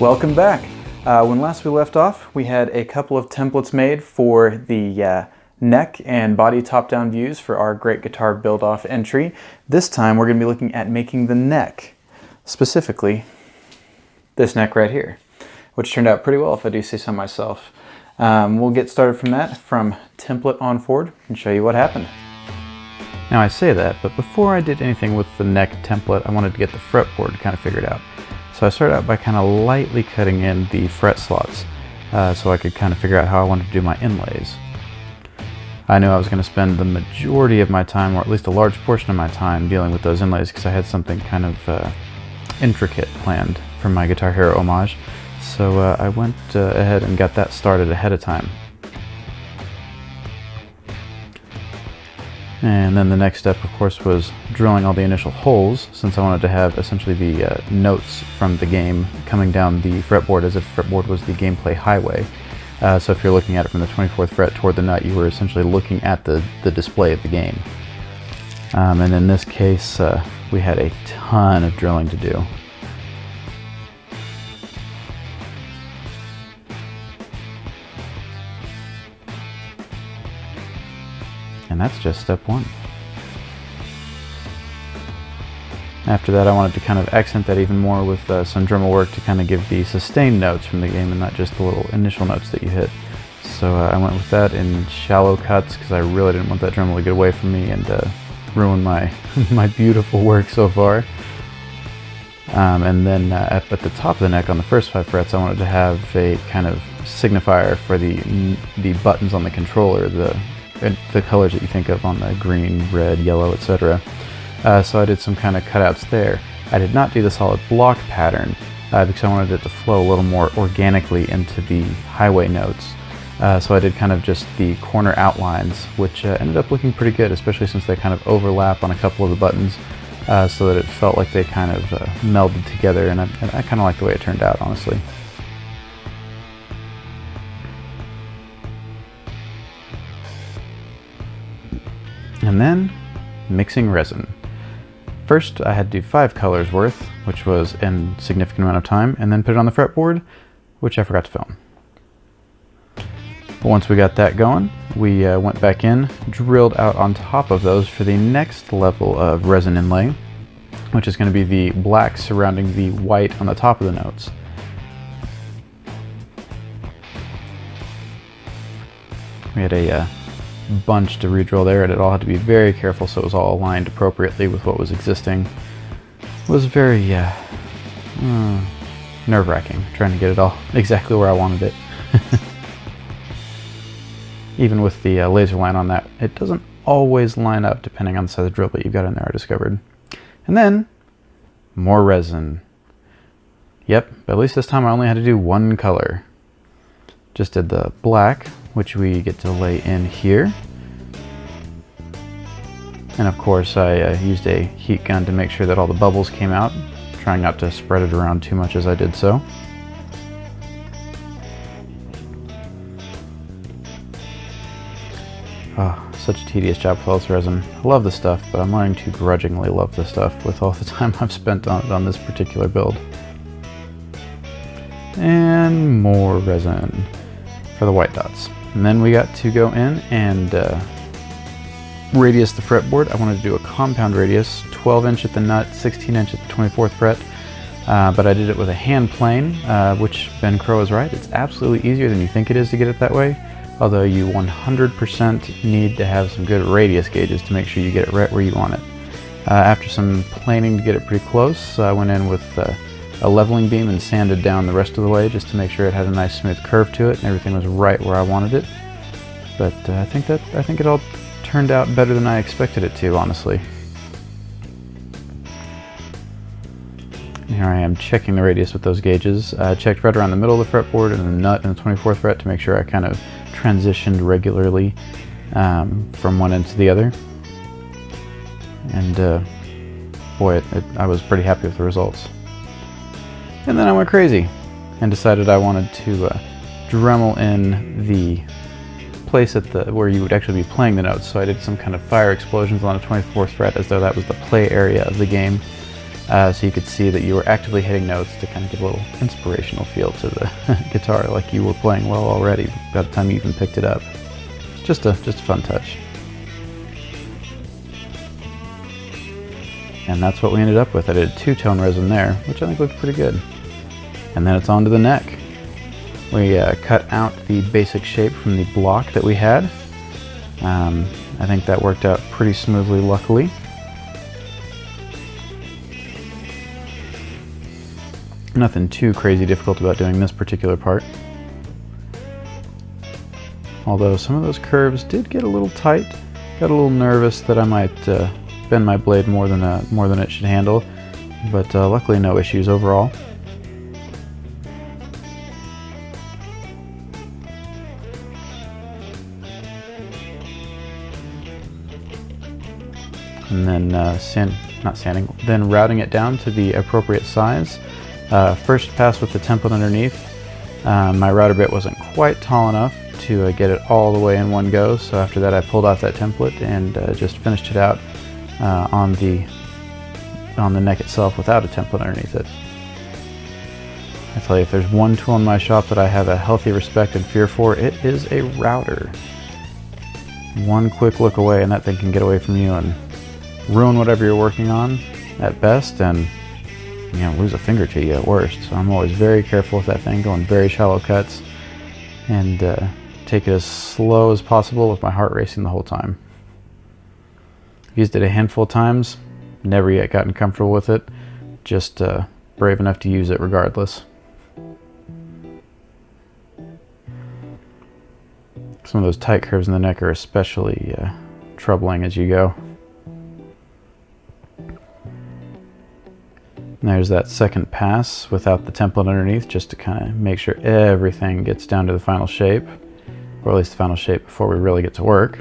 Welcome back. When last we left off, we had a couple of templates made for the neck and body top-down views for our Great Guitar Build-Off entry. This time we're going to be looking at making the neck, specifically this neck right here, which turned out pretty well if I do say so myself. We'll get started from that, from template on forward, and show you what happened. Now I say that, but before I did anything with the neck template, I wanted to get the fretboard kind of figured out. So I started out by kind of lightly cutting in the fret slots so I could kind of figure out how I wanted to do my inlays. I knew I was going to spend the majority of my time, or at least a large portion of my time, dealing with those inlays because I had something kind of intricate planned for my Guitar Hero homage. So I went ahead and got that started ahead of time. And then the next step, of course, was drilling all the initial holes, since I wanted to have essentially the notes from the game coming down the fretboard as if the fretboard was the gameplay highway. So if you're looking at it from the 24th fret toward the nut, you were essentially looking at the display of the game. And in this case, we had a ton of drilling to do. And that's just step one. After that, I wanted to kind of accent that even more with some Dremel work to kind of give the sustained notes from the game and not just the little initial notes that you hit. So I went with that in shallow cuts because I really didn't want that Dremel to get away from me and ruin my my beautiful work so far. And then at the top of the neck on the first 5 frets, I wanted to have a kind of signifier for the buttons on the controller, the colors that you think of on the green, red, yellow, etc. So I did some kind of cutouts there. I did not do the solid block pattern because I wanted it to flow a little more organically into the highway notes. So I did kind of just the corner outlines, which ended up looking pretty good, especially since they kind of overlap on a couple of the buttons, so that it felt like they kind of melded together, and I kind of like the way it turned out, honestly. And then, mixing resin. First, I had to do 5 colors worth, which was a significant amount of time, and then put it on the fretboard, which I forgot to film. But once we got that going, we went back in, drilled out on top of those for the next level of resin inlay, which is going to be the black surrounding the white on the top of the notes. We had a bunch to re-drill there, and it all had to be very careful so it was all aligned appropriately with what was existing. It was very nerve-wracking trying to get it all exactly where I wanted it. Even with the laser line on that, it doesn't always line up depending on the size of drill bit you've got in there, I discovered. And then more resin. Yep, but at least this time I only had to do 1 color. Just did the black, which we get to lay in here. And of course I used a heat gun to make sure that all the bubbles came out, trying not to spread it around too much as I did so. Oh, such a tedious job with all this resin. I love this stuff, but I'm learning to grudgingly love this stuff with all the time I've spent on it on this particular build. And more resin for the white dots. And then we got to go in and radius the fretboard. I wanted to do a compound radius, 12-inch at the nut, 16-inch at the 24th fret, but I did it with a hand plane, which Ben Crow is right. It's absolutely easier than you think it is to get it that way, although you 100% need to have some good radius gauges to make sure you get it right where you want it. After some planing to get it pretty close, I went in with a leveling beam and sanded down the rest of the way just to make sure it had a nice smooth curve to it and everything was right where I wanted it. But I think it all turned out better than I expected it to, honestly. Here I am checking the radius with those gauges. I checked right around the middle of the fretboard and the nut and the 24th fret to make sure I kind of transitioned regularly from one end to the other. And boy, I was pretty happy with the results. And then I went crazy and decided I wanted to Dremel in the place at where you would actually be playing the notes. So I did some kind of fire explosions on the 24th fret as though that was the play area of the game. so you could see that you were actively hitting notes to kind of give a little inspirational feel to the guitar, like you were playing well already by the time you even picked it up. Just a fun touch. And that's what we ended up with. I did a two-tone resin there, which I think looked pretty good. And then it's on to the neck. We cut out the basic shape from the block that we had. I think that worked out pretty smoothly, luckily. Nothing too crazy difficult about doing this particular part. Although some of those curves did get a little tight. Got a little nervous that I might bend my blade more than it should handle, but luckily no issues overall. And then then routing it down to the appropriate size. First pass with the template underneath. My router bit wasn't quite tall enough to get it all the way in one go, so after that I pulled off that template and just finished it out on the neck itself without a template underneath it. I tell you, if there's one tool in my shop that I have a healthy respect and fear for, it is a router. One quick look away and that thing can get away from you and ruin whatever you're working on at best, and lose a finger to you at worst. So I'm always very careful with that thing, going very shallow cuts, and take it as slow as possible with my heart racing the whole time. Used it a handful of times, never yet gotten comfortable with it, just brave enough to use it regardless. Some of those tight curves in the neck are especially troubling as you go. And there's that second pass without the template underneath, just to kind of make sure everything gets down to the final shape, or at least the final shape before we really get to work.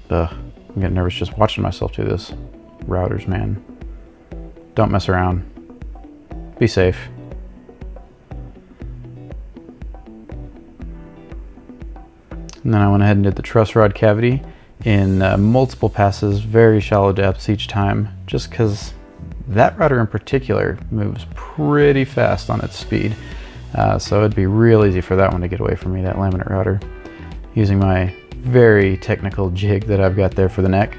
Ugh, I'm getting nervous just watching myself do this. Routers, man. Don't mess around. Be safe. And then I went ahead and did the truss rod cavity in multiple passes, very shallow depths each time, just because that router in particular moves pretty fast on its speed. So it'd be real easy for that one to get away from me, that laminate router. Using my very technical jig that I've got there for the neck.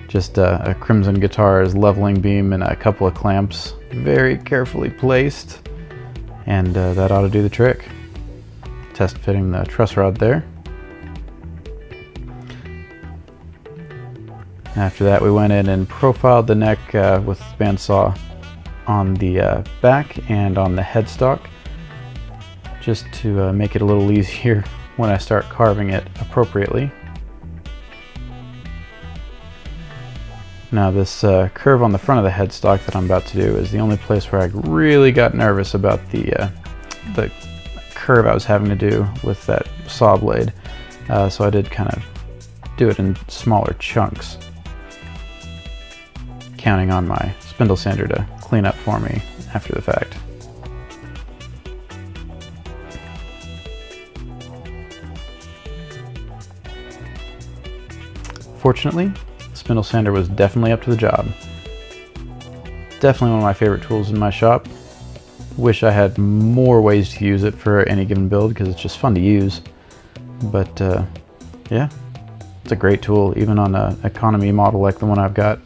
Just a Crimson Guitars leveling beam and a couple of clamps, very carefully placed, and that ought to do the trick. Test fitting the truss rod there. After that we went in and profiled the neck with the bandsaw on the back and on the headstock, just to make it a little easier when I start carving it appropriately. Now this curve on the front of the headstock that I'm about to do is the only place where I really got nervous about the curve I was having to do with that saw blade. So I did kind of do it in smaller chunks, counting on my spindle sander to clean up for me after the fact. Fortunately, the spindle sander was definitely up to the job. Definitely one of my favorite tools in my shop. Wish I had more ways to use it for any given build because it's just fun to use. But yeah, it's a great tool even on an economy model like the one I've got.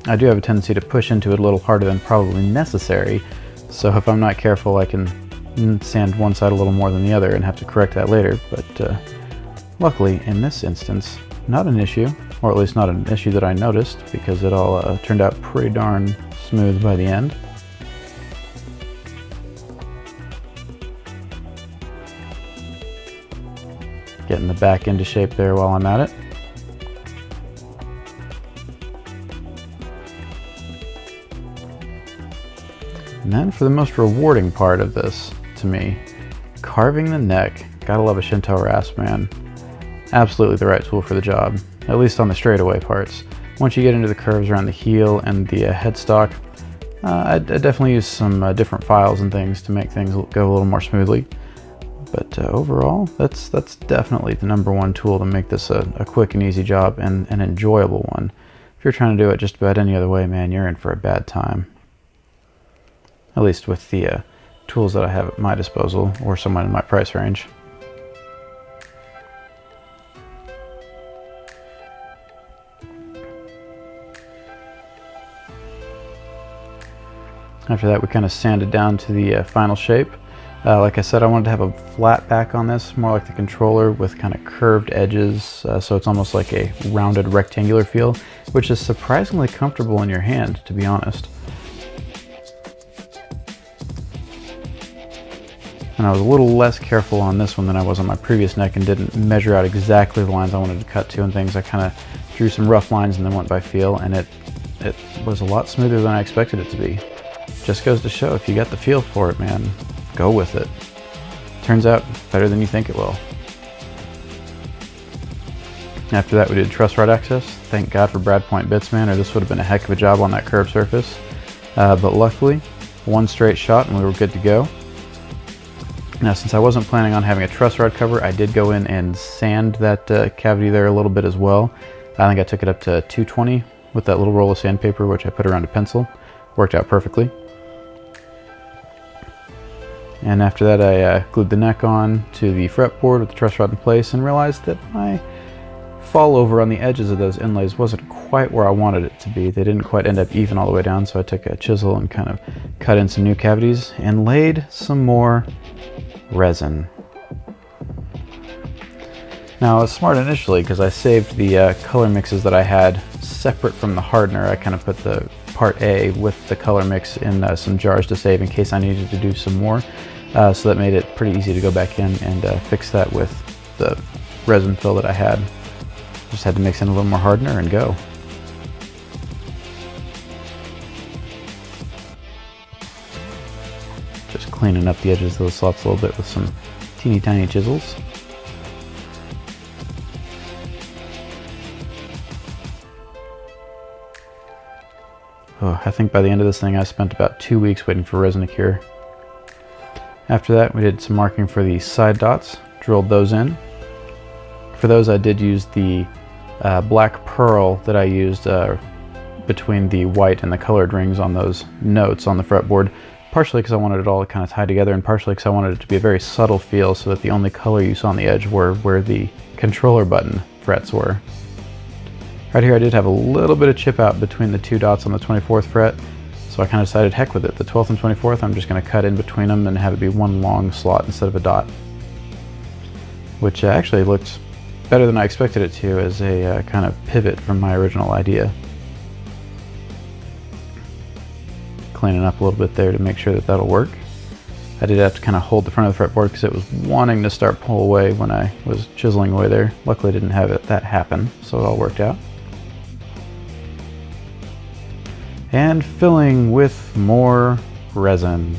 I do have a tendency to push into it a little harder than probably necessary, so if I'm not careful I can sand one side a little more than the other and have to correct that later, but luckily in this instance not an issue, or at least not an issue that I noticed, because it all turned out pretty darn smooth by the end. Getting the back into shape there while I'm at it. And then for the most rewarding part of this, to me, carving the neck. Gotta love a Shinto rasp, man. Absolutely the right tool for the job, at least on the straightaway parts. Once you get into the curves around the heel and the headstock, I definitely use some different files and things to make things go a little more smoothly. But overall, that's definitely the #1 tool to make this a quick and easy job and an enjoyable one. If you're trying to do it just about any other way, man, you're in for a bad time. At least with the tools that I have at my disposal or someone in my price range. After that, we kind of sanded down to the final shape. Like I said, I wanted to have a flat back on this, more like the controller with kind of curved edges, so it's almost like a rounded rectangular feel, which is surprisingly comfortable in your hand, to be honest. And I was a little less careful on this one than I was on my previous neck and didn't measure out exactly the lines I wanted to cut to and things. I kind of drew some rough lines and then went by feel, and it was a lot smoother than I expected it to be. Just goes to show, if you got the feel for it, man, go with it. Turns out better than you think it will. After that, we did truss rod access. Thank God for Brad Point bits, man, or this would have been a heck of a job on that curved surface. But luckily, one straight shot and we were good to go. Now, since I wasn't planning on having a truss rod cover, I did go in and sand that cavity there a little bit as well. I think I took it up to 220 with that little roll of sandpaper, which I put around a pencil. Worked out perfectly. And after that, I glued the neck on to the fretboard with the truss rod in place and realized that my fall over on the edges of those inlays wasn't quite where I wanted it to be. They didn't quite end up even all the way down, so I took a chisel and kind of cut in some new cavities and laid some more resin. Now, I was smart initially because I saved the color mixes that I had separate from the hardener. I kind of put the part A with the color mix in some jars to save in case I needed to do some more. So that made it pretty easy to go back in and fix that with the resin fill that I had. Just had to mix in a little more hardener and go. Just cleaning up the edges of those slots a little bit with some teeny tiny chisels. Oh, I think by the end of this thing I spent about 2 weeks waiting for resin to cure. After that, we did some marking for the side dots, drilled those in. For those, I did use the black pearl that I used between the white and the colored rings on those notes on the fretboard, partially because I wanted it all to kind of tie together and partially because I wanted it to be a very subtle feel so that the only color you saw on the edge were where the controller button frets were. Right here I did have a little bit of chip out between the two dots on the 24th fret, so I kind of decided heck with it. The 12th and 24th I'm just going to cut in between them and have it be one long slot instead of a dot. Which actually looked better than I expected it to as a kind of pivot from my original idea. Cleaning up a little bit there to make sure that that'll work. I did have to kind of hold the front of the fretboard because it was wanting to start pull away when I was chiseling away there. Luckily I didn't have that happen, so it all worked out. And filling with more resin.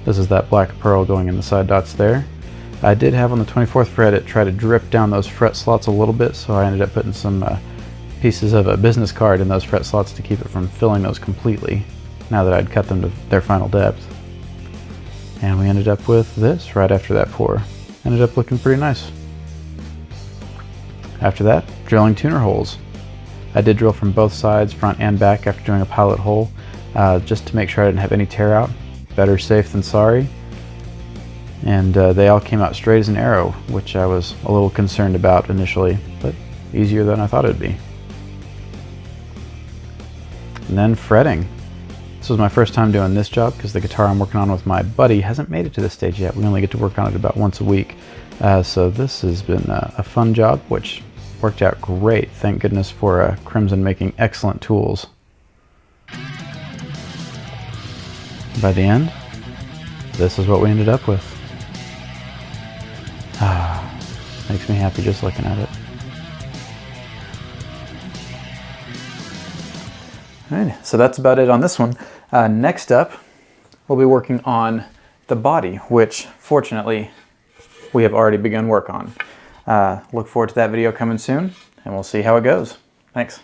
This is that black pearl going in the side dots there. I did have on the 24th fret it try to drip down those fret slots a little bit, so I ended up putting some pieces of a business card in those fret slots to keep it from filling those completely, now that I'd cut them to their final depth. And we ended up with this right after that pour. Ended up looking pretty nice. After that, drilling tuner holes. I did drill from both sides, front and back, after doing a pilot hole, just to make sure I didn't have any tear out. Better safe than sorry. And they all came out straight as an arrow, which I was a little concerned about initially, but easier than I thought it would be. And then fretting. This was my first time doing this job because the guitar I'm working on with my buddy hasn't made it to this stage yet. We only get to work on it about once a week. So this has been a fun job, which worked out great. Thank goodness for Crimson making excellent tools. By the end, this is what we ended up with. Makes me happy just looking at it. Alright, so that's about it on this one. Next up, we'll be working on the body, which fortunately we have already begun work on. Look forward to that video coming soon, and we'll see how it goes. Thanks.